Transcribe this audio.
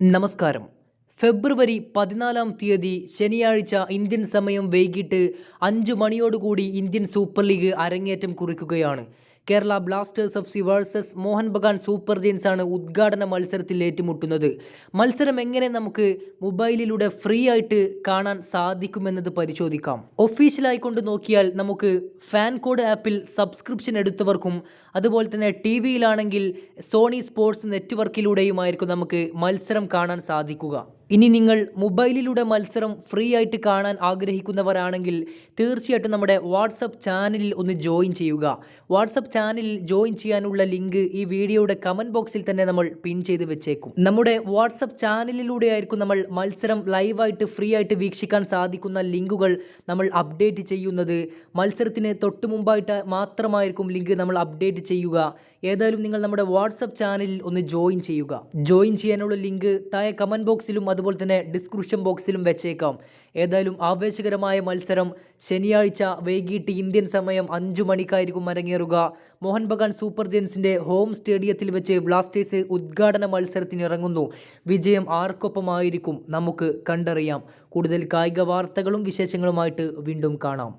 നമസ്കാരം. ഫെബ്രുവരി 14 ശനിയാഴ്ച ഇന്ത്യൻ സമയം വൈകിട്ട് 5 മണിയോടുകൂടി ഇന്ത്യൻ സൂപ്പർ ലീഗ് അരങ്ങേറ്റം കുറിക്കുകയാണ്. Kerala blasters F versus Mohan Bagan super giants ആണ് ഉദ്ഘാടന മത്സരത്തിൽ ഏറ്റുമുട്ടുന്നത്. മത്സരം എങ്ങനെ നമുക്ക് മൊബൈലിലൂടെ ഫ്രീ ആയിട്ട് കാണാൻ സാധിക്കുമെന്നത് പരിശോധിക്കാം. ഒഫീഷ്യലായിക്കൊണ്ട് നോക്കിയാൽ നമുക്ക് ഫാൻ കോഡ് ആപ്പിൽ സബ്സ്ക്രിപ്ഷൻ എടുത്തവർക്കും അതുപോലെ തന്നെ ടി വിയിലാണെങ്കിൽ സോണി സ്പോർട്സ് നെറ്റ്വർക്കിലൂടെയുമായിരിക്കും നമുക്ക് മത്സരം കാണാൻ സാധിക്കുക. ഇനി നിങ്ങൾ മൊബൈലിലൂടെ മത്സരം ഫ്രീ ആയിട്ട് കാണാൻ ആഗ്രഹിക്കുന്നവരാണെങ്കിൽ തീർച്ചയായിട്ടും നമ്മുടെ വാട്സപ്പ് ചാനലിൽ ഒന്ന് ജോയിൻ ചെയ്യുക. വാട്സപ്പ് ചാനലിൽ ജോയിൻ ചെയ്യാനുള്ള ലിങ്ക് ഈ വീഡിയോയുടെ കമൻറ്റ് ബോക്സിൽ തന്നെ നമ്മൾ പിൻ ചെയ്ത് വെച്ചേക്കും. നമ്മുടെ വാട്സപ്പ് ചാനലിലൂടെ ആയിരിക്കും നമ്മൾ മത്സരം ലൈവായിട്ട് ഫ്രീ ആയിട്ട് വീക്ഷിക്കാൻ സാധിക്കുന്ന ലിങ്കുകൾ നമ്മൾ അപ്ഡേറ്റ് ചെയ്യുന്നത്. മത്സരത്തിന് തൊട്ട് മുമ്പായിട്ട് മാത്രമായിരിക്കും ലിങ്ക് നമ്മൾ അപ്ഡേറ്റ് ചെയ്യുക. ഏതായാലും നിങ്ങൾ നമ്മുടെ വാട്സപ്പ് ചാനലിൽ ഒന്ന് ജോയിൻ ചെയ്യുക. ജോയിൻ ചെയ്യാനുള്ള ലിങ്ക് താഴെ കമൻറ്റ് ബോക്സിലും അതുപോലെ തന്നെ ഡിസ്ക്രിപ്ഷൻ ബോക്സിലും വെച്ചേക്കാം. ഏതായാലും ആവേശകരമായ മത്സരം ശനിയാഴ്ച വൈകിട്ട് ഇന്ത്യൻ സമയം 5 മണിക്കായിരിക്കും അരങ്ങേറുക. മോഹൻ ബഗാൻ സൂപ്പർ ജയൻസിൻ്റെ ഹോം സ്റ്റേഡിയത്തിൽ വെച്ച് ബ്ലാസ്റ്റേഴ്സ് ഉദ്ഘാടന മത്സരത്തിന് ഇറങ്ങുന്നു. വിജയം ആർക്കൊപ്പമായിരിക്കും നമുക്ക് കണ്ടറിയാം. കൂടുതൽ കായിക വാർത്തകളും വിശേഷങ്ങളുമായിട്ട് വീണ്ടും കാണാം.